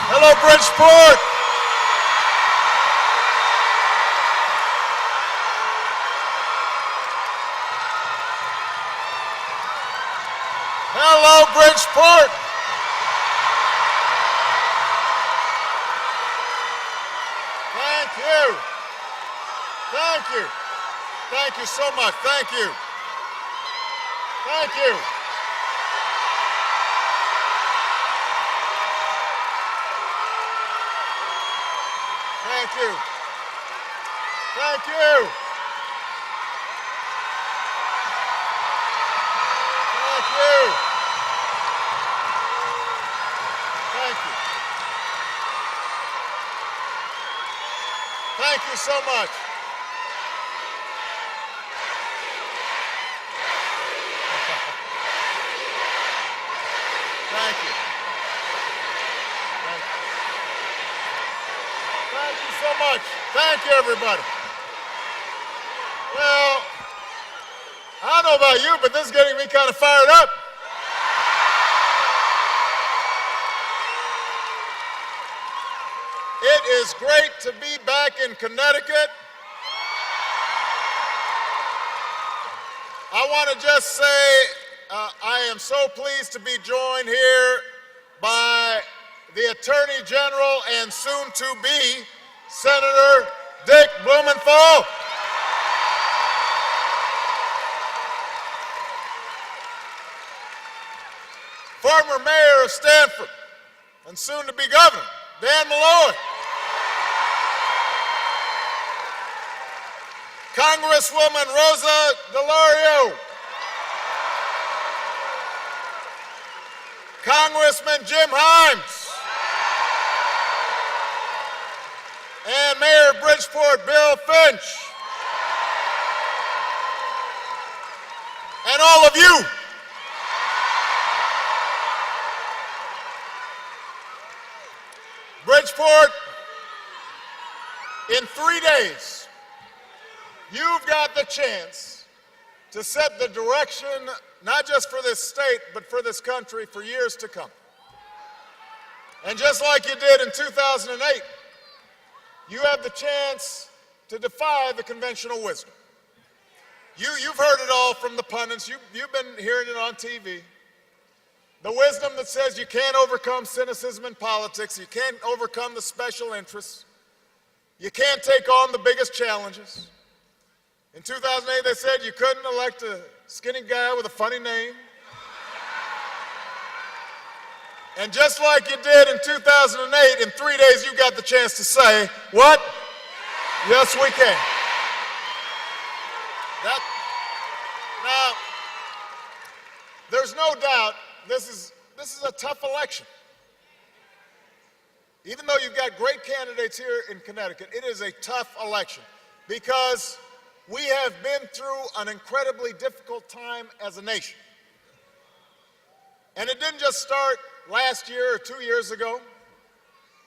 Hello, Bridgeport. Hello, Bridgeport. Thank you. Thank you. Thank you so much. Thank you. Thank you. Thank you. Thank you. Thank you. Thank you. Thank you so much. Thank you. Thank you so much. Thank you, everybody. Well, I don't know about you, but this is getting me kind of fired up. It is great to be back in Connecticut. I want to just say I am so pleased to be joined here by the Attorney General and soon-to-be Senator Dick Blumenthal. Former Mayor of Stanford and soon-to-be Governor Dan Malloy. Congresswoman Rosa DeLauro. Congressman Jim Himes. And Mayor of Bridgeport Bill Finch. And all of you. Bridgeport, in 3 days, you've got the chance to set the direction, not just for this state, but for this country for years to come. And just like you did in 2008, you have the chance to defy the conventional wisdom. You've heard it all from the pundits. You've been hearing it on TV. The wisdom that says you can't overcome cynicism in politics, you can't overcome the special interests, you can't take on the biggest challenges. In 2008, they said you couldn't elect a skinny guy with a funny name. And just like you did in 2008, in 3 days, you got the chance to say, what? Yes, we can. Now, there's no doubt this is a tough election. Even though you've got great candidates here in Connecticut, it is a tough election because we have been through an incredibly difficult time as a nation. And it didn't just start last year or 2 years ago.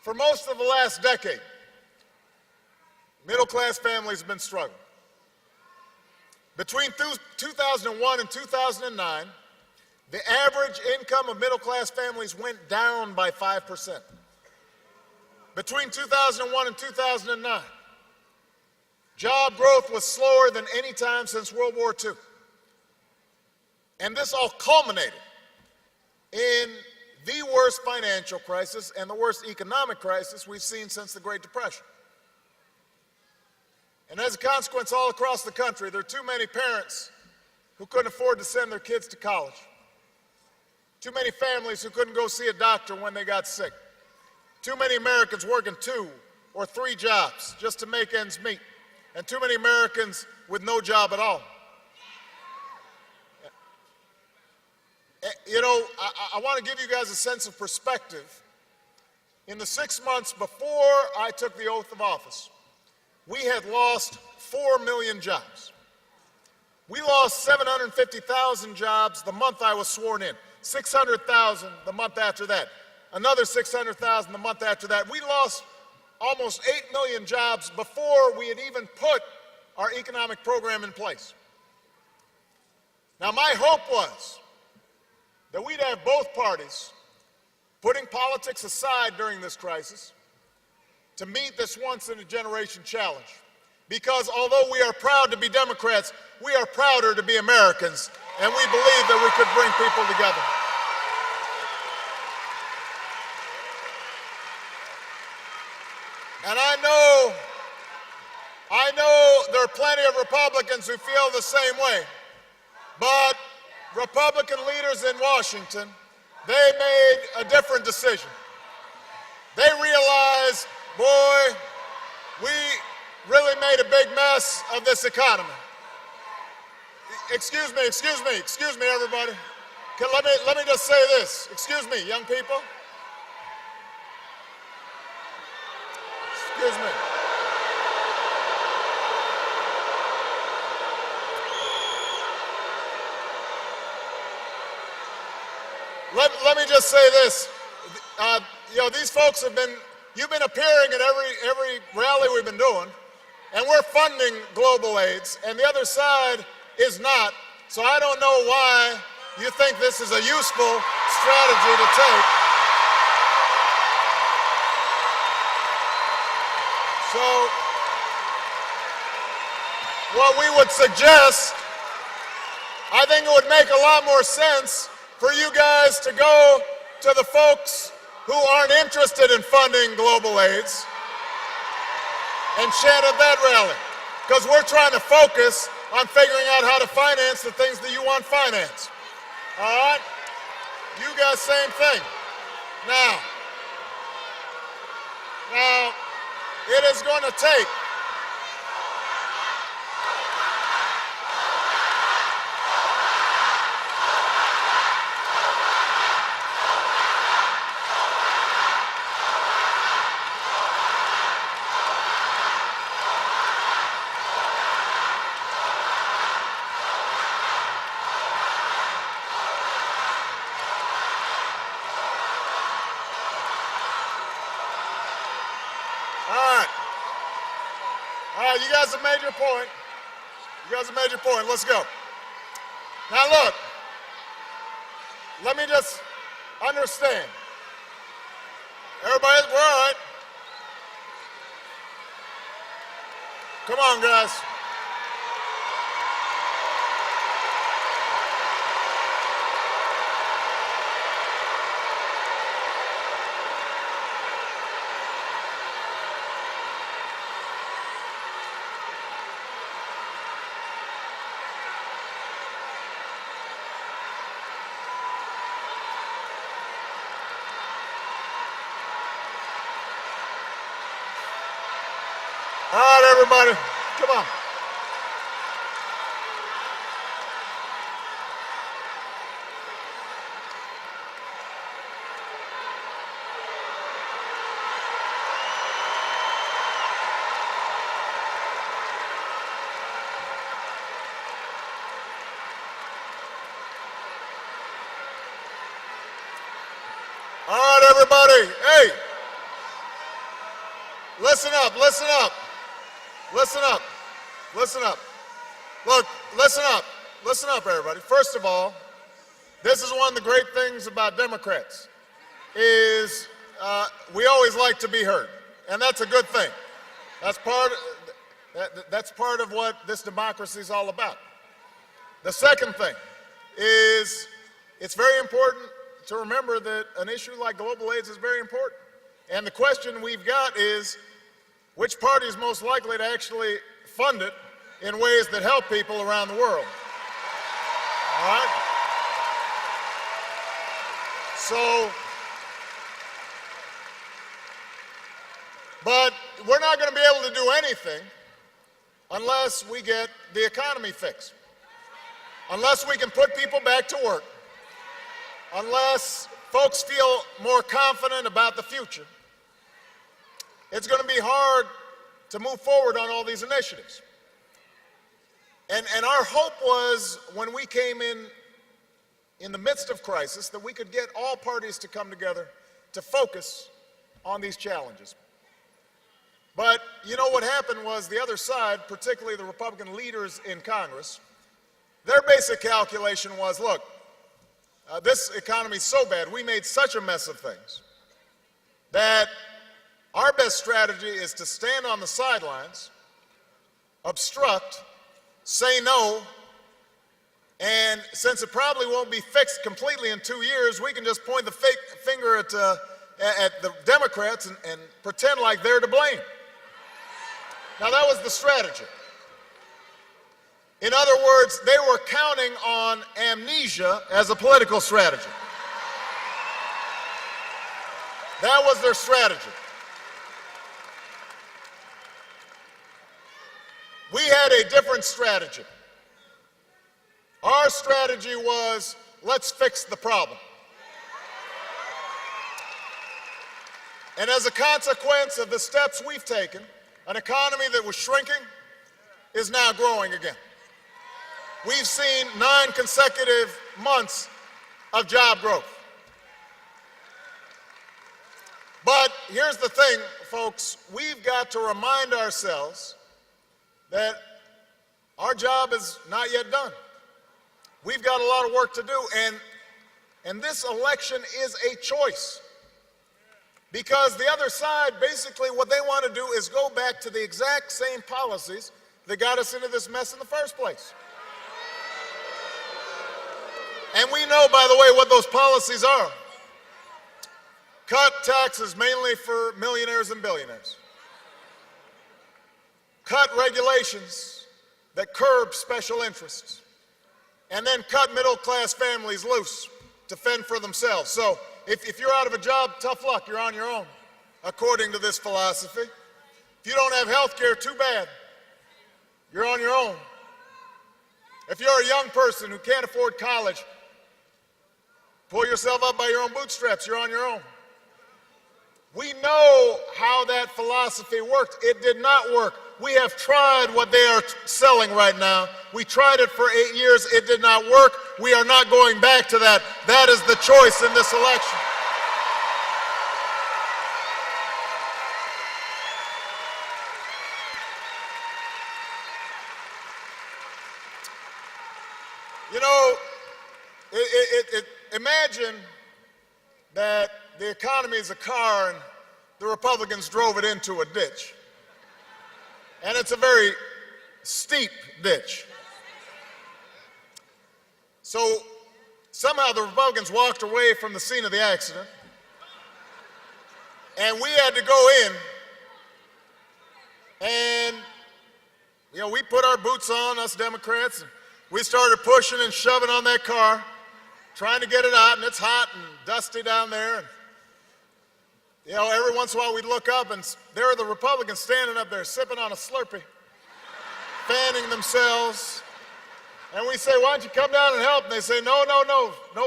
For most of the last decade, middle-class families have been struggling. Between 2001 and 2009, the average income of middle-class families went down by 5%. Between 2001 and 2009, job growth was slower than any time since World War II. And this all culminated in the worst financial crisis and the worst economic crisis we've seen since the Great Depression. And as a consequence, all across the country, there are too many parents who couldn't afford to send their kids to college. Too many families who couldn't go see a doctor when they got sick. Too many Americans working 2 or 3 jobs just to make ends meet. And too many Americans with no job at all. You know, I want to give you guys a sense of perspective. In the 6 months before I took the oath of office, we had lost 4 million jobs. We lost 750,000 jobs the month I was sworn in, 600,000 the month after that, another 600,000 the month after that. We lost almost 8 million jobs before we had even put our economic program in place. Now, my hope was that we'd have both parties putting politics aside during this crisis, to meet this once-in-a-generation challenge. Because although we are proud to be Democrats, we are prouder to be Americans, and we believe that we could bring people together. And I know there are plenty of Republicans who feel the same way, but Republican leaders in Washington, they made a different decision. They realized, boy, we really made a big mess of this economy. Excuse me, everybody. Let me just say this. Excuse me, young people. Excuse me. Let me just say this. These folks you've been appearing at every rally we've been doing, and we're funding global AIDS, and the other side is not. So I don't know why you think this is a useful strategy to take. So what we would suggest, I think it would make a lot more sense for you guys to go to the folks who aren't interested in funding global AIDS and chant at that rally. Because we're trying to focus on figuring out how to finance the things that you want financed. All right? You guys, same thing. Now, it is going to take you guys have made your point. Let's go. Now look, let me just understand. Everybody, we're all right. Come on, guys. All right, everybody, come on. All right, everybody, hey, listen up. Look, listen up, everybody. First of all, this is one of the great things about Democrats, is we always like to be heard, and that's a good thing. That's part of what this democracy is all about. The second thing is it's very important to remember that an issue like global AIDS is very important. And the question we've got is, which party is most likely to actually fund it in ways that help people around the world? All right? So, but we're not going to be able to do anything unless we get the economy fixed, unless we can put people back to work, unless folks feel more confident about the future. It's going to be hard to move forward on all these initiatives. And our hope was, when we came in the midst of crisis, that we could get all parties to come together to focus on these challenges. But you know what happened was, the other side, particularly the Republican leaders in Congress, their basic calculation was, look, this economy so bad, we made such a mess of things, that our best strategy is to stand on the sidelines, obstruct, say no, and since it probably won't be fixed completely in 2 years, we can just point the finger at the Democrats and pretend like they're to blame. Now, that was the strategy. In other words, they were counting on amnesia as a political strategy. That was their strategy. We had a different strategy. Our strategy was, let's fix the problem. And as a consequence of the steps we've taken, an economy that was shrinking is now growing again. We've seen 9 consecutive months of job growth. But here's the thing, folks, we've got to remind ourselves that our job is not yet done. We've got a lot of work to do, and this election is a choice. Because the other side, basically what they want to do is go back to the exact same policies that got us into this mess in the first place. And we know, by the way, what those policies are. Cut taxes mainly for millionaires and billionaires. Cut regulations that curb special interests. And then cut middle-class families loose to fend for themselves. So if you're out of a job, tough luck, you're on your own, according to this philosophy. If you don't have health care, too bad, you're on your own. If you're a young person who can't afford college, pull yourself up by your own bootstraps, you're on your own. We know how that philosophy worked. It did not work. We have tried what they are selling right now. We tried it for 8 years. It did not work. We are not going back to that. That is the choice in this election. You know, imagine that the economy is a car and the Republicans drove it into a ditch. And it's a very steep ditch. So somehow the Republicans walked away from the scene of the accident, and we had to go in, and we put our boots on, us Democrats, and we started pushing and shoving on that car, trying to get it out, and it's hot and dusty down there. And, every once in a while we'd look up, and there are the Republicans standing up there sipping on a Slurpee, fanning themselves. And we say, why don't you come down and help? And they say, no,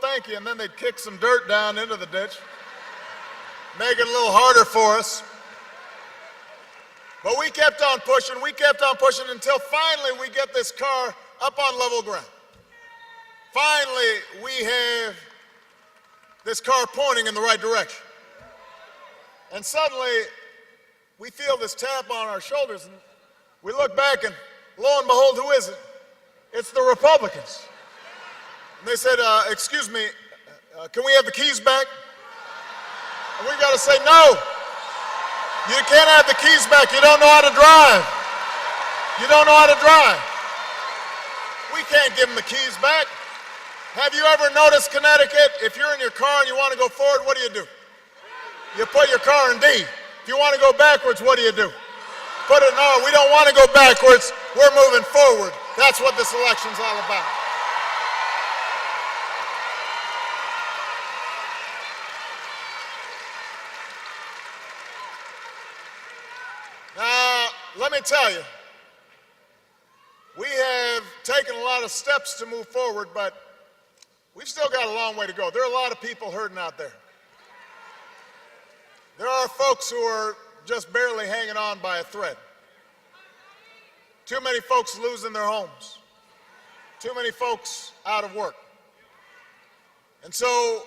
thank you. And then they'd kick some dirt down into the ditch, make it a little harder for us. But we kept on pushing until finally we get this car up on level ground. Finally, we have this car pointing in the right direction. And suddenly, we feel this tap on our shoulders, and we look back, and lo and behold, who is it? It's the Republicans. And they said, excuse me, can we have the keys back? And we got to say, no, you can't have the keys back. You don't know how to drive. You don't know how to drive. We can't give them the keys back. Have you ever noticed Connecticut? If you're in your car and you want to go forward, what do? You put your car in D. If you want to go backwards, what do? Put it in R. We don't want to go backwards. We're moving forward. That's what this election's all about. Now, let me tell you, we have taken a lot of steps to move forward, but we've still got a long way to go. There are a lot of people hurting out there. There are folks who are just barely hanging on by a thread. Too many folks losing their homes. Too many folks out of work. And so